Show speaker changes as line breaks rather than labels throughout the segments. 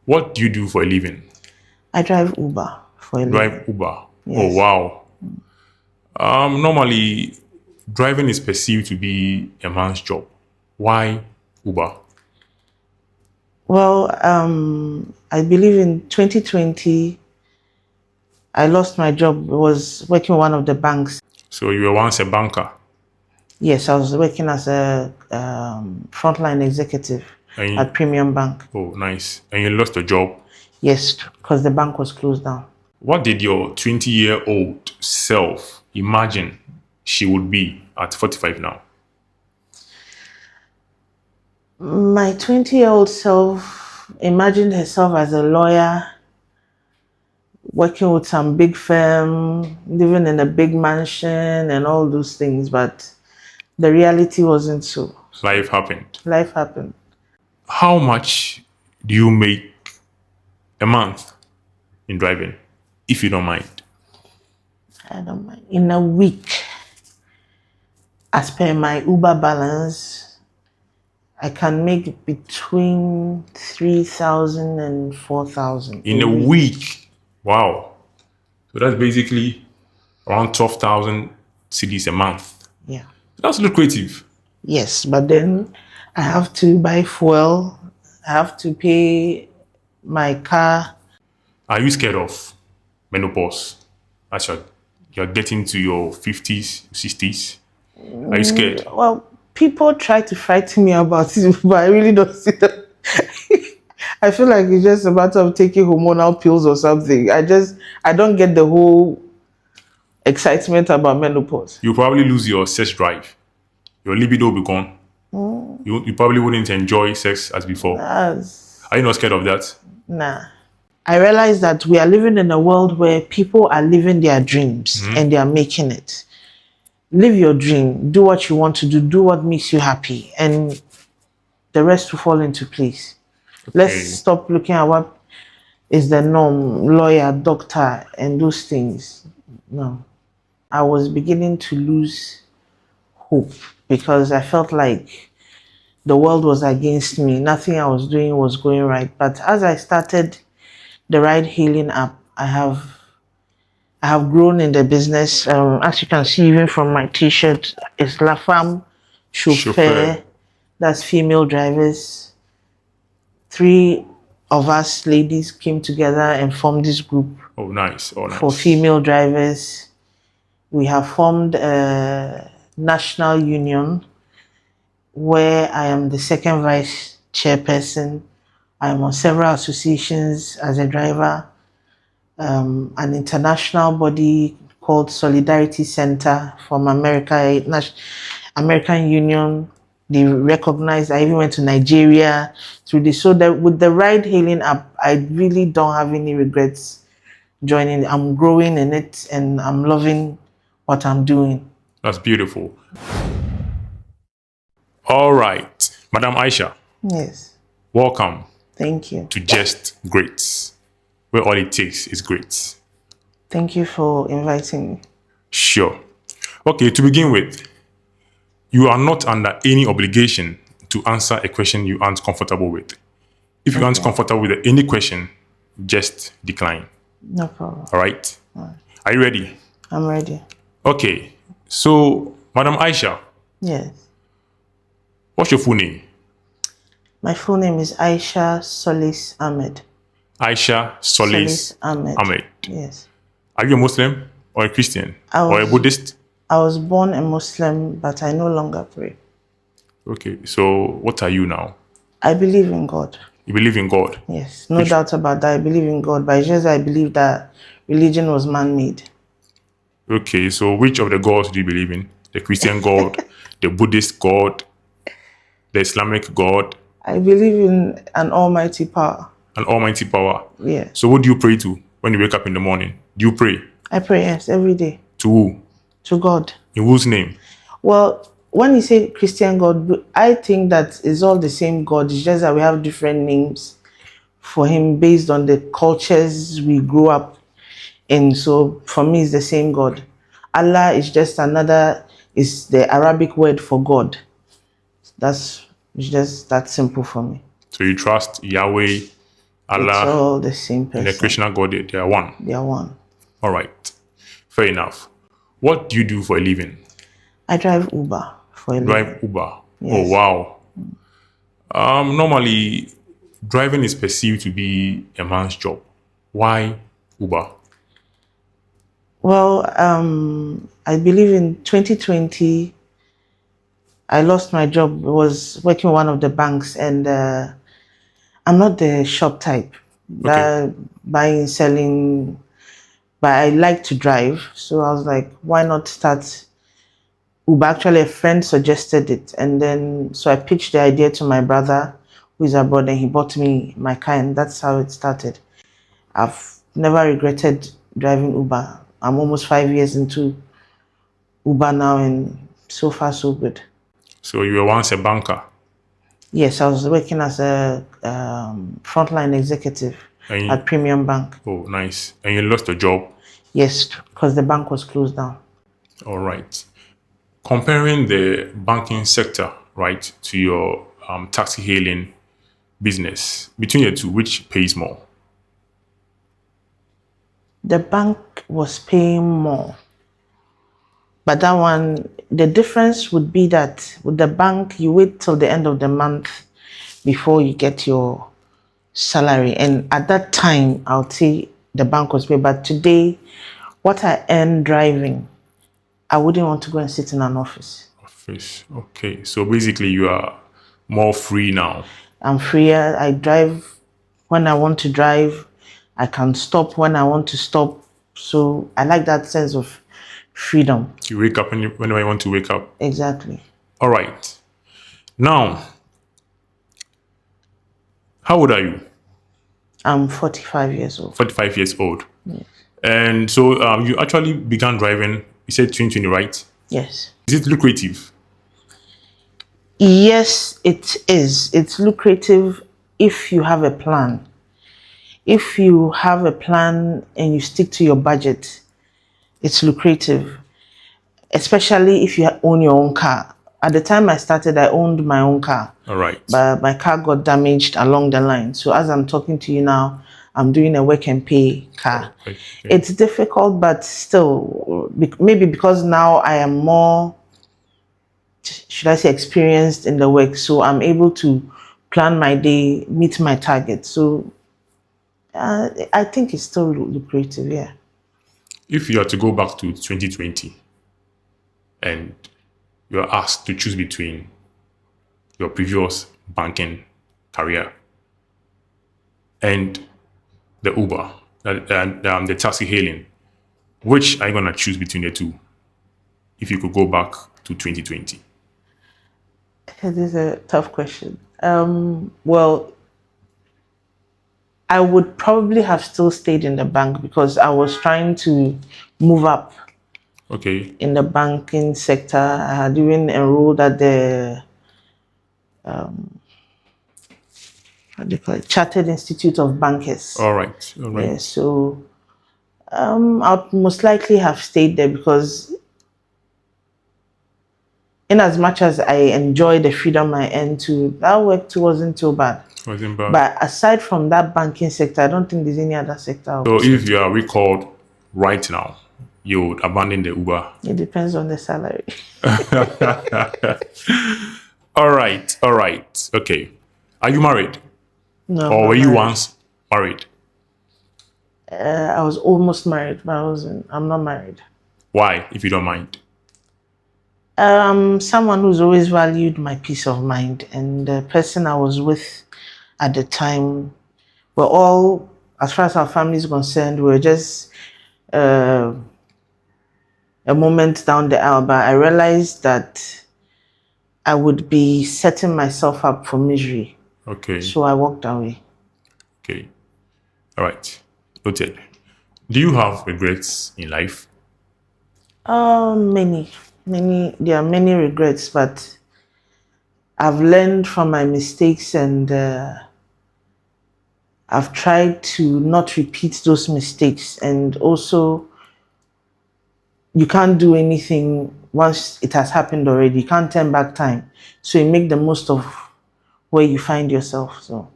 What do you do for a living?
I drive Uber for a living.
Drive Uber. Oh,
Yes.
wow. Normally, driving is perceived to be a man's job. Why Uber?
Well, I believe in 2020, I lost my job. I was working in one of the banks.
So you were once a banker,
Yes, I was working as a frontline executive
and
at Premium Bank.
oh, nice. And you lost your job.
Yes, because the bank was closed down.
What did your 20-year-old self imagine she would be at 45 now?
My 20-year-old self imagined herself as a lawyer, working with some big firm, living in a big mansion and all those things, but the reality wasn't so.
Life happened.
Life happened.
How much do you make a month in driving, if you don't mind?
I don't mind. In a week, as per my Uber balance, I can make between 3,000 and 4,000
In a week. Wow. So that's basically around 12,000 cedis a month.
Yeah.
That's lucrative.
Yes, but then I have to buy fuel. I have to pay my car.
Are you scared of menopause as you're getting to your 50s, 60s? Are you scared?
Well, people try to frighten me about it, but I really don't see that. I feel like it's just a matter of taking hormonal pills or something. I don't get the whole excitement about menopause.
You'll probably lose your sex drive. Your libido will be gone. You probably wouldn't enjoy sex as before.
As,
Are you not scared of that?
nah. I realize that we are living in a world where people are living their dreams and they are making it. Live your dream. Do what you want to do. Do what makes you happy. And the rest will fall into place. Let's stop looking at what is the norm, lawyer, doctor, and those things. No. I was beginning to lose hope because I felt like the world was against me. Nothing I was doing was going right. But as I started the ride hailing app, I have grown in the business. As you can see, even from my t-shirt, it's La Femme Chauffeur. That's female drivers. 3 of us ladies came together and formed this group.
Oh, nice. Oh, nice.
For female drivers. We have formed a national union where I am the second vice chairperson. I'm on several associations as a driver. An international body called Solidarity Center from America, American Union. They recognize. I even went to Nigeria through this. So that with the ride hailing app, I really don't have any regrets joining. I'm growing in it and I'm loving what I'm doing.
That's beautiful. All right, Madam Aisha.
Yes.
Welcome.
Thank you.
To Just Greats, where all it takes is greats.
Thank you for inviting me.
Sure. Okay, to begin with, you are not under any obligation to answer a question you aren't comfortable with. If you aren't comfortable with any question, just decline.
No problem.
All right? Are you ready?
I'm ready.
Okay. So, Madam Aisha.
Yes.
What's your full name?
My full name is Aisha Solis Ahmed.
Aisha Solis Ahmed.
Yes.
Are you a Muslim or a Christian or a Buddhist?
I was born a Muslim, but I no longer pray.
Okay. So, what are you now?
I believe in God.
You believe in God?
Yes. No doubt about that. I believe in God, but it's just I believe that religion was man-made.
Okay. So, which of the gods do you believe in? The Christian God, the Buddhist God, the Islamic God?
I believe in an almighty power.
An almighty power?
Yeah.
So what do you pray to when you wake up in the morning? Do you pray?
I pray, yes, every day.
To who?
To God.
In whose name?
Well, when you say Christian God, I think that it's all the same God. It's just that we have different names for him based on the cultures we grew up in. So for me, it's the same God. Allah is just is the Arabic word for God. It's just that simple for me.
So you trust Yahweh,
It's
Allah
all the same
and the
person.
Krishna God, they are one.
They are one.
All right. Fair enough. What do you do for a living?
I drive Uber for a living.
Drive Uber. Oh,
Yes.
wow. Normally, driving is perceived to be a man's job. Why Uber?
Well, I believe in 2020, I lost my job. I was working with one of the banks, and I'm not the shop type
Okay.
that buying, selling, but I like to drive. So I was like, why not start Uber? Actually, a friend suggested it. And then, so I pitched the idea to my brother who is abroad, and he bought me my car, and that's how it started. I've never regretted driving Uber. I'm almost 5 years into Uber now, and so far, so good.
So you were once a banker
Yes, I was working as a frontline executive
and
at Premium Bank.
oh, nice. And you lost your job.
Yes, because the bank was closed down.
All right. Comparing the banking sector, right, to your taxi hailing business, between the two, which pays more?
The bank was paying more. But that one, the difference would be that with the bank, you wait till the end of the month before you get your salary. And at that time, I would say the bank was paying. But today, what I earn driving, I wouldn't want to go and sit in an office.
Office. Okay. So basically, you are more free now.
I'm freer. I drive when I want to drive. I can stop when I want to stop. So I like that sense of freedom.
You wake up whenever you want to wake up.
Exactly.
All right. Now, how old are you?
I'm 45 years old.
45 years old. And so you actually began driving, you said 2020, right?
Yes.
Is it lucrative?
Yes, it is. It's lucrative if you have a plan. If you have a plan and you stick to your budget, it's lucrative, especially if you own your own car. At the time I started, I owned my own car,
All right.
but my car got damaged along the line. So as I'm talking to you now, I'm doing a work and pay car.
Okay.
It's difficult, but still, maybe because now I am more, should I say, experienced in the work, so I'm able to plan my day, meet my target. So I think it's still lucrative, yeah.
If you are to go back to 2020 and you're asked to choose between your previous banking career and the Uber and the taxi hailing, which are you going to choose between the two if you could go back to 2020?
It is a tough question. Well, I would probably have still stayed in the bank because I was trying to move up
Okay.
in the banking sector. I had even enrolled at the what do you call it? Chartered Institute of Bankers.
All right. All right.
Yeah, so I'd most likely have stayed there because in as much as I enjoy the freedom I earn too, that work too wasn't too bad.
Wasn't bad.
But aside from that banking sector, I don't think there's any other sector.
So if you are recalled right now, you would abandon the Uber.
It depends on the salary.
All right. All right. Okay. Are you married?
No,
Or
I'm
were
not
you
married.
once married?
I was almost married, but I'm not married.
Why, if you don't mind?
Someone who's always valued my peace of mind, and the person I was with at the time were all, as far as our family is concerned, we were just a moment down the aisle. But I realized that I would be setting myself up for misery,
Okay.
so I walked away.
Okay. All right. Noted. Do you have regrets in life?
Many, many. There are many regrets, but I've learned from my mistakes, and I've tried to not repeat those mistakes. And also, you can't do anything once it has happened already. You can't turn back time. So you make the most of where you find yourself. So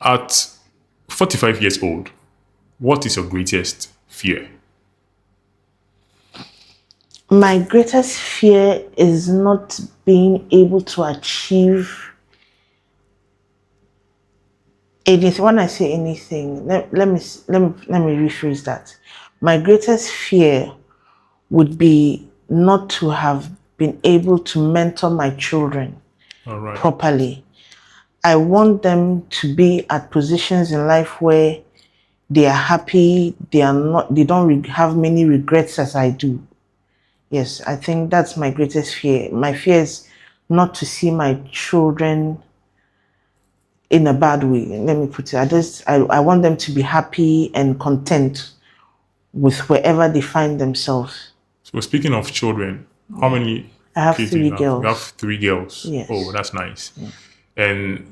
At 45 years old, what is your greatest fear?
My greatest fear is not being able to achieve anything. When I say anything, let me rephrase that. My greatest fear would be not to have been able to mentor my children
All right.
properly. I want them to be at positions in life where they are happy, they don't have many regrets as I do. Yes, I think that's my greatest fear. My fear is not to see my children in a bad way. Let me put it. I want them to be happy and content with wherever they find themselves.
So speaking of children, how many
I have
kids do you
3
have? You have
girls.
3 girls.
Yes.
Oh, that's nice. And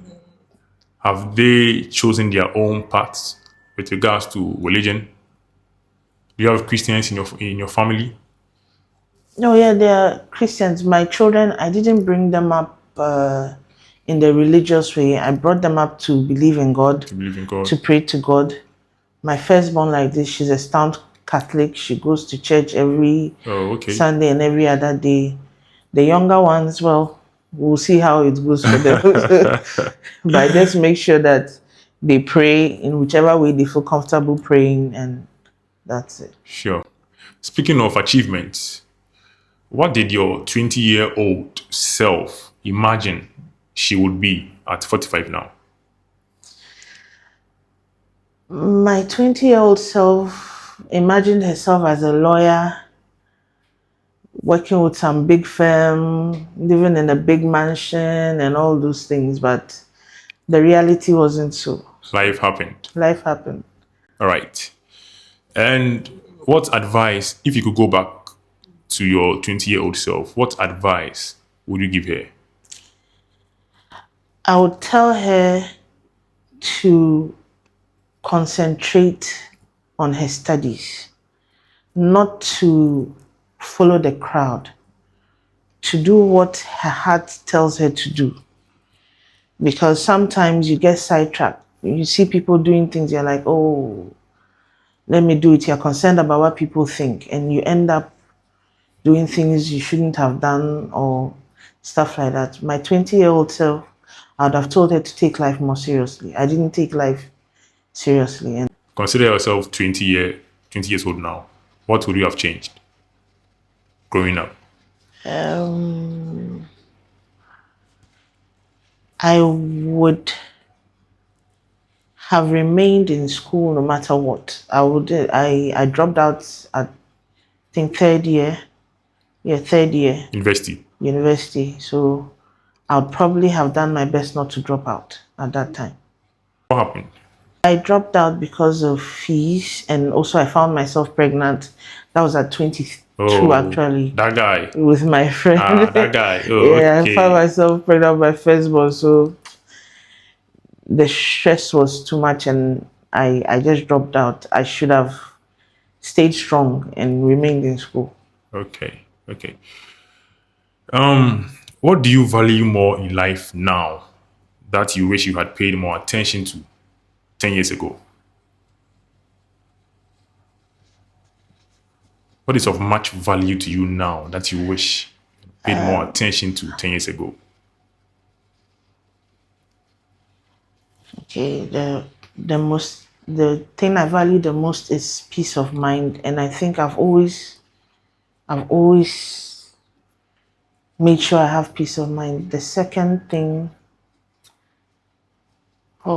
have they chosen their own paths with regards to religion? Do you have Christians in your family?
No, yeah, they're Christians. My children, I didn't bring them up in the religious way. I brought them up to believe in God,
To believe in God?
to pray to God. My firstborn, like this, she's a stout Catholic. She goes to church every
Oh, okay.
Sunday and every other day. The younger ones, well, we'll see how it goes for them. But I just make sure that they pray in whichever way they feel comfortable praying, and that's it.
Sure. Speaking of achievements, what did your 20-year-old self imagine she would be at 45 now?
My 20-year-old self imagined herself as a lawyer, working with some big firm, living in a big mansion and all those things, but the reality wasn't so.
Life happened.
Life happened.
All right. And what advice, if you could go back to your 20-year-old self, what advice would you give her?
I would tell her to concentrate on her studies, not to follow the crowd, to do what her heart tells her to do. Because sometimes you get sidetracked. You see people doing things, you're like, oh, let me do it. You're concerned about what people think, and you end up doing things you shouldn't have done or stuff like that. My 20-year-old self, I would have told her to take life more seriously. I didn't take life seriously. And
Consider yourself 20 years old now. What would you have changed growing up?
I would have remained in school no matter what. I dropped out at, I think, third year. Yeah, third year university. So I would probably have done my best not to drop out at that time.
What happened?
I dropped out because of fees, and also I found myself pregnant. That was at 22,
Oh,
actually,
that guy.
with my friend.
Ah, that guy. Oh,
Yeah,
okay.
I found myself pregnant with my firstborn, so the stress was too much, and I just dropped out. I should have stayed strong and remained in school.
Okay. What do you value more in life now that you wish you had paid more attention to 10 years ago? What is of much value to you now that you wish you paid more attention to 10 years ago?
Okay, the thing I value the most is peace of mind, and I think I've always made sure I have peace of mind. The second thing, I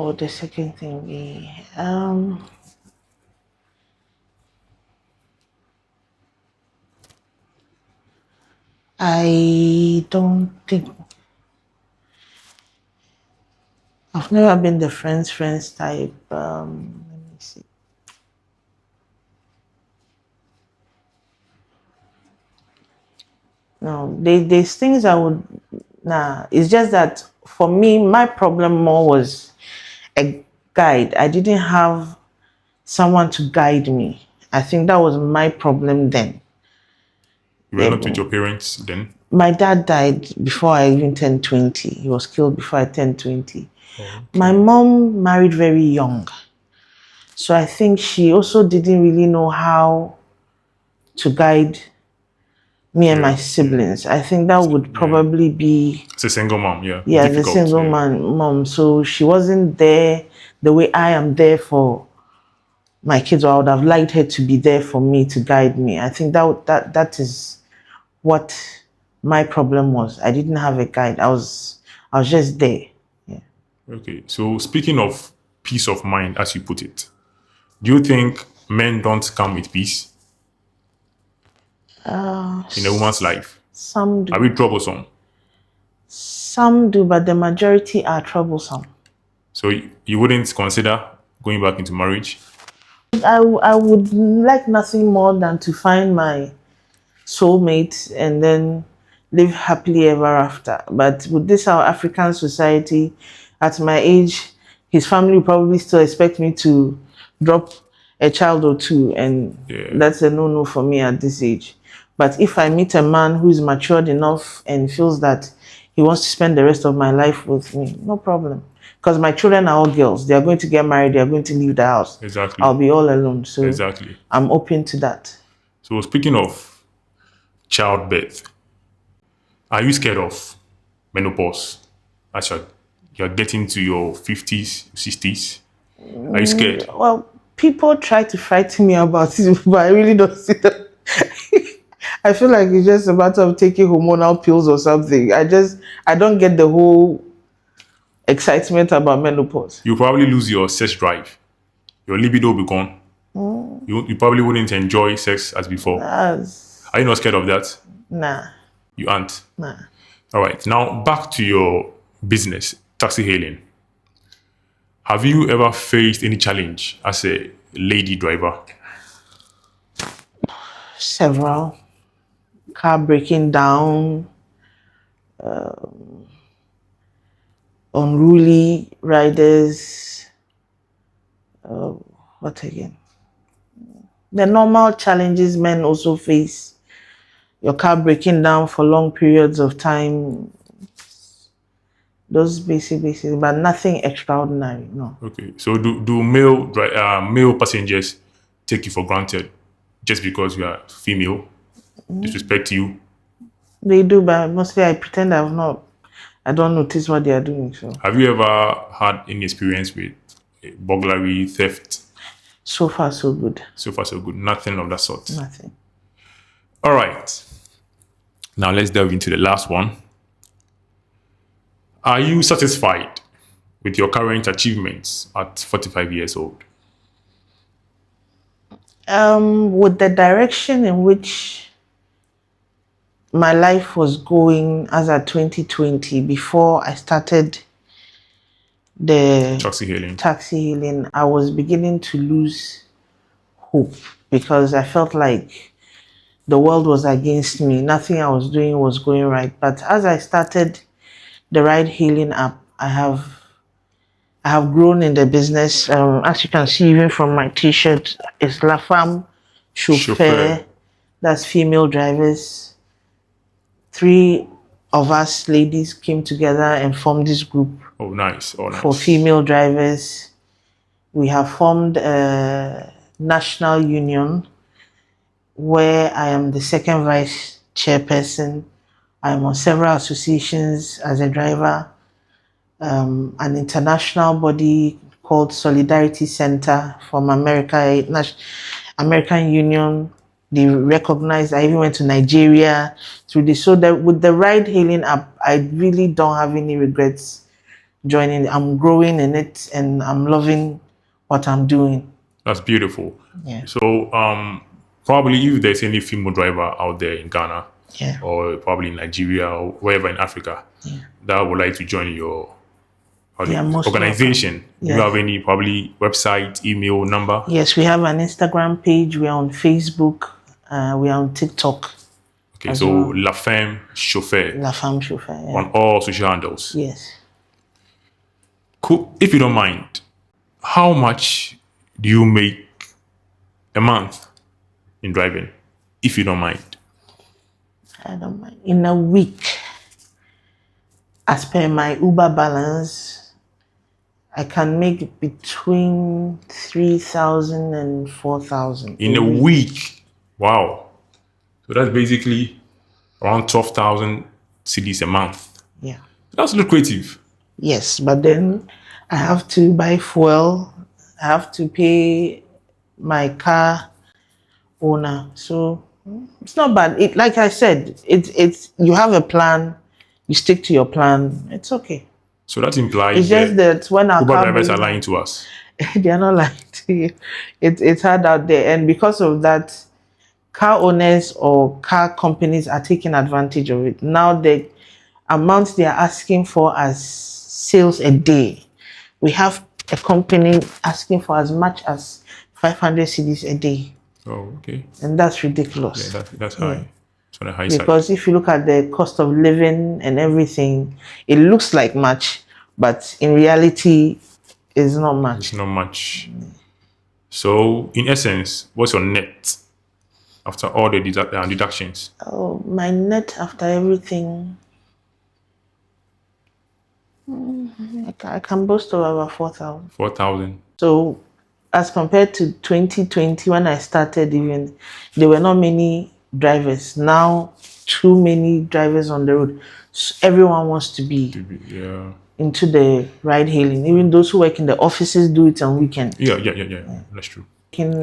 don't think I've never been the friends type. Let me see. No, there's things I would. Nah, it's just that for me, my problem more was a guide. I didn't have someone to guide me. I think that was my problem then.
You were not with your parents then?
My dad died before I even turned 20. He was killed before I turned 20.
Okay.
My mom married very young. So I think she also didn't really know how to guide me and my
Yeah.
siblings. I think that would probably be,
It's a single mom. Yeah.
yeah, the
Difficult.
single
Yeah.
mom. So she wasn't there the way I am there for my kids, or I would have liked her to be there for me to guide me. I think that is what my problem was. I didn't have a guide. I was just there. Yeah.
Okay. So speaking of peace of mind, as you put it, do you think men don't come with peace in a woman's life?
Some
Are
do.
we troublesome?
Some do, but the majority are troublesome.
So you wouldn't consider going back into marriage?
I would like nothing more than to find my soulmate and then live happily ever after. But with this our African society, at my age, his family will probably still expect me to drop a child or two, and
Yeah.
that's a no-no for me at this age. But if I meet a man who is matured enough and feels that he wants to spend the rest of my life with me, no problem. Because my children are all girls. They are going to get married. They are going to leave the house.
Exactly.
I'll be all alone. So
Exactly.
I'm open to that.
So speaking of childbirth, are you scared of menopause as you're getting to your 50s, 60s? Are you scared?
Well, people try to frighten me about it, but I really don't see that. I feel like it's just a matter of taking hormonal pills or something. I don't get the whole excitement about menopause.
You probably lose your sex drive. Your libido will be gone. You probably wouldn't enjoy sex as before.
That's,
Are you not scared of that?
nah,
You aren't.
nah.
All right. Now back to your business, taxi hailing. Have you ever faced any challenge as a lady driver?
Several. Car breaking down, unruly riders. What again? The normal challenges men also face. Your car breaking down for long periods of time. Those basic, but nothing extraordinary. No.
Okay. So do male passengers take you for granted just because you are female, disrespect you?
They do, but mostly I pretend I've not. I don't notice what they are doing.
Have you ever had any experience with burglary, theft?
So far so good.
So far, so good. Nothing of that sort.
Nothing.
All right. Now let's delve into the last one. Are you satisfied with your current achievements at 45 years old?
With the direction in which my life was going as at 2020, before I started the
Taxi hailing.
taxi hailing, I was beginning to lose hope because I felt like the world was against me. Nothing I was doing was going right. But as I started the ride hailing app, I have grown in the business. As you can see, even from my T-shirt, it's La Femme Chauffeur.
Chauffeur.
That's female drivers. 3 of us ladies came together and formed this group
Oh, nice. Oh, nice.
for female drivers. We have formed a national union where I am the second vice chairperson. I am on several associations as a driver. An international body called Solidarity Center from American Union. They recognized. I even went to Nigeria through this. So that with the ride hailing app, I really don't have any regrets joining. I'm growing in it and I'm loving what I'm doing.
That's beautiful.
Yeah.
So, probably if there's any female driver out there in Ghana
Yeah.
or probably in Nigeria or wherever in Africa that would like to join your
Most
organization,
welcome.
do you have any probably website, email, number?
Yes, we have an Instagram page. We're on Facebook. We're on TikTok.
Okay, so
well.
La Femme Chauffeur
La Femme Chauffeur. Yeah.
on all social handles.
Yes.
Cool. If you don't mind, how much do you make a month in driving? If you don't mind.
I don't mind. In a week, as per my Uber balance, I can make between 3,000 and 4,000
in a week. Wow. So that's basically around 12,000 CDs a month.
Yeah.
That's lucrative.
Yes, but then I have to buy fuel. I have to pay my car owner. So it's not bad. It, like I said, it's you have a plan, you stick to your plan. It's okay.
So that implies
It's just
that
that when our
Uber
car
drivers are
breaks
lying
down,
to us.
they are not lying to you. It's hard out there, and because of that, car owners or car companies are taking advantage of it. Now the amount they are asking for as sales a day, we have a company asking for as much as 500 CDs a day,
Oh, okay.
and that's
Yeah,
ridiculous.
that's
Yeah.
high. It's on the high side.
Because if you look at the cost of living and everything, it looks like much, but in reality, it's not
It's
much.
not much. So, in essence, what's your net after all the deductions?
Oh, my net after everything, I can boast of about 4,000.
4,000.
So, as compared to 2020 when I started, even there were not many drivers. Now, too many drivers on the road. So everyone wants to be
Yeah.
into the ride hailing. Even those who work in the offices do it on weekend.
Yeah. That's true.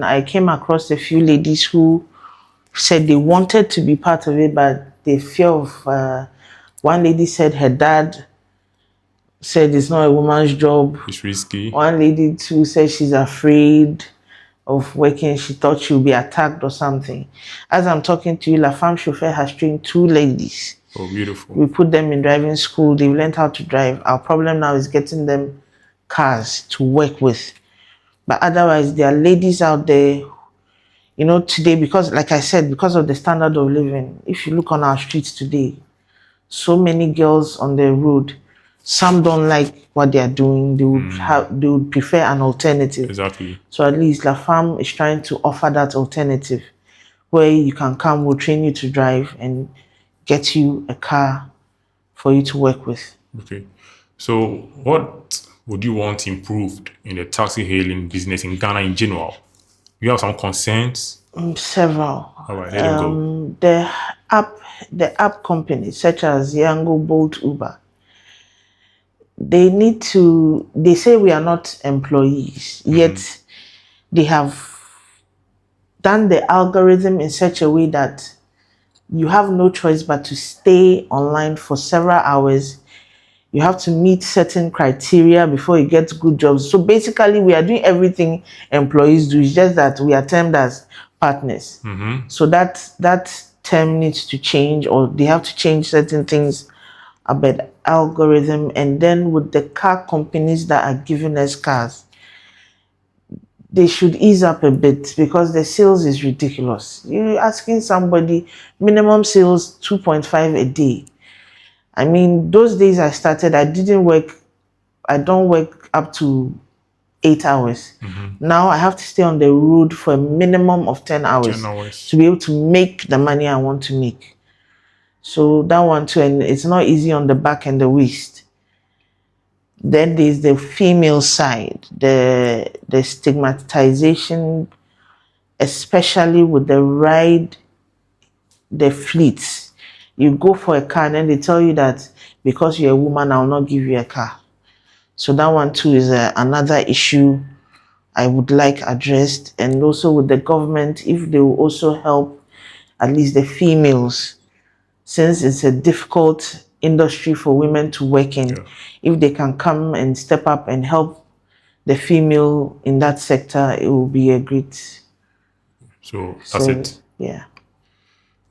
I came across a few ladies who said they wanted to be part of it, but the fear of one lady said her dad said it's not a woman's job.
It's risky.
One lady too said she's afraid of working. She thought she'll be attacked or something. As I'm talking to you, La Femme Chauffeur has trained 2 ladies.
Oh, beautiful.
We put them in driving school. They've learned how to drive. Our problem now is getting them cars to work with. But otherwise, there are ladies out there, today, because, like I said, because of the standard of living, if you look on our streets today, so many girls on the road, some don't like what they are doing. They would prefer an alternative.
Exactly.
So at least La Femme is trying to offer that alternative where you can come, we'll train you to drive and get you a car for you to work with.
Okay. So, what would you want improved in the taxi hailing business in Ghana in general? You have some concerns?
Several.
All right, let them go.
The app companies such as Yango, Bolt, Uber, they say we are not employees, yet they have done the algorithm in such a way that you have no choice but to stay online for several hours. You have to meet certain criteria before you get good jobs. So basically, we are doing everything employees do. It's just that we are termed as partners. So that term needs to change, or they have to change certain things about algorithm. And then with the car companies that are giving us cars, they should ease up a bit because the sales is ridiculous. You're asking somebody minimum sales 2.5 a day. I mean, those days I started, I don't work up to 8 hours. Now I have to stay on the road for a minimum of 10 hours,
10 hours.
to be able to make the money I want to make. So that one too, and it's not easy on the back and the waist. Then there's the female side, the stigmatization, especially with the fleets. You go for a car and then they tell you that because you're a woman, I'll not give you a car. So that one too is another issue I would like addressed. And also with the government, if they will also help at least the females, since it's a difficult industry for women to work in, if they can come and step up and help the female in that sector, it will be a great.
So that's it.
Yeah.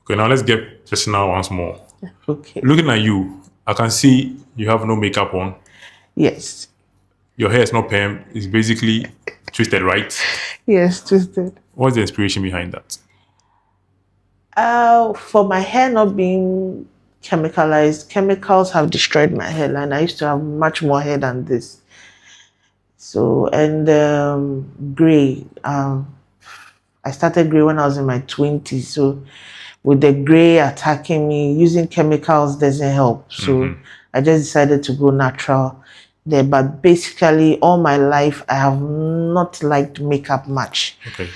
Okay, now let's get personal once more.
Okay.
Looking at you, I can see you have no makeup on.
Yes.
Your hair is not perm. It's basically twisted, right?
Yes, twisted.
What's the inspiration behind that?
For my hair not being chemicalized, chemicals have destroyed my hairline. I used to have much more hair than this. So, and gray. I started gray when I was in my 20s. So, with the gray attacking me, using chemicals doesn't help. So, I just decided to go natural. there, but basically all my life I have not liked makeup much.
Okay.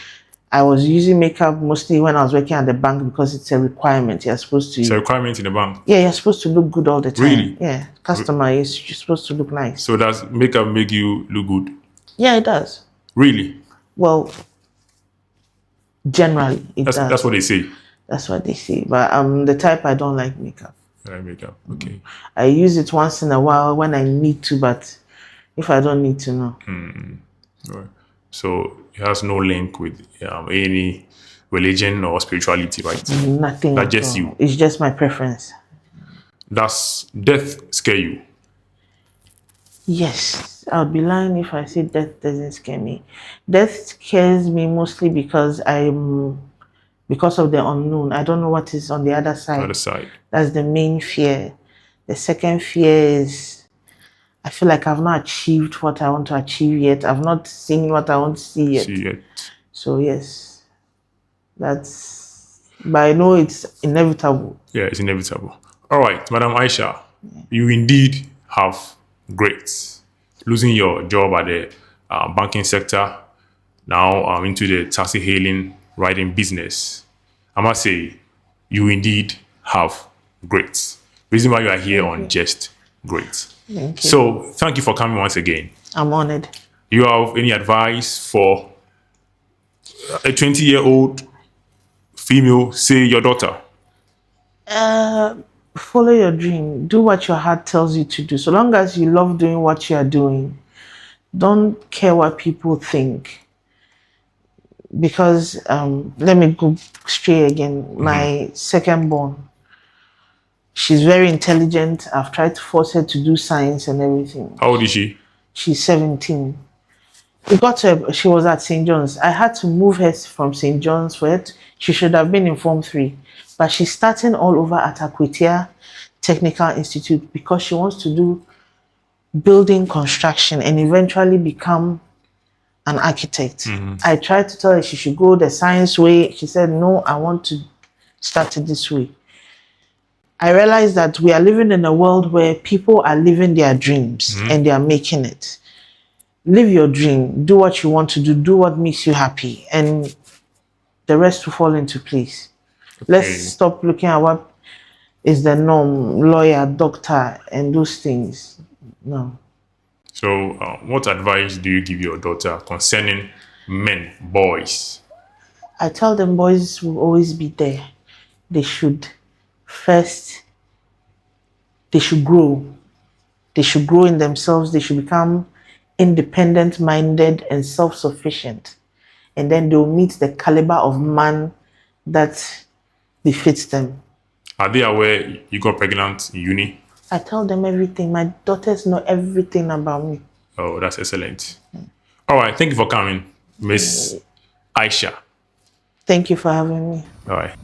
I was using makeup mostly when I was working at the bank because it's a requirement. You're supposed to.
It's a requirement in the bank.
Yeah, you're supposed to look good all the time.
Really?
Yeah, customer is you're supposed to look nice.
So does makeup make you look good?
Yeah, it does.
Really?
Well, generally, it does.
That's what they say.
That's what they say. But I'm the type I don't like makeup.
Makeup. Okay.
I use it once in a while when I need to, but if I don't need to, no.
Right. So it has no link with any religion or spirituality, right?
Nothing.
That's
at
just
all.
you.
It's just my preference.
Does death scare you?
Yes, I would be lying if I say death doesn't scare me. Death scares me mostly because because of the unknown. I don't know what is on the other side.
Other side.
That's the main fear. The second fear is I feel like I've not achieved what I want to achieve yet. I've not seen what I want to see yet. So yes, but I know it's inevitable.
Yeah, it's inevitable. All right, Madam Aisha, you indeed have great. Losing your job at the banking sector, now into the taxi hailing riding business. I must say, you indeed have great. Reason why you are here on Just Great.
Thank you.
So thank you for coming once again.
I'm honored.
You have any advice for a 20-year-old female, say your daughter?
Follow your dream. Do what your heart tells you to do. So long as you love doing what you are doing, don't care what people think. Because let me go straight again. My second born, she's very intelligent. I've tried to force her to do science and everything.
How old is she?
She's 17. She was at St. John's. I had to move her from St. John's for it. She should have been in Form 3. But she's starting all over at Akwetia Technical Institute because she wants to do building construction and eventually become an architect. I tried to tell her she should go the science way. She said, no, I want to start it this way. I realized that we are living in a world where people are living their dreams and they are making it. Live your dream. Do what you want to do. Do what makes you happy. And the rest will fall into place. Okay. Let's stop looking at what is the norm, lawyer, doctor, and those things. No.
So what advice do you give your daughter concerning men, boys?
I tell them boys will always be there. They should grow. They should grow in themselves. They should become independent-minded and self-sufficient. And then they'll meet the caliber of man that befits them.
Are they aware you got pregnant in uni?
I tell them everything. My daughters know everything about me.
Oh, that's excellent. All right. Thank you for coming, Miss Aisha.
Thank you for having me.
All right.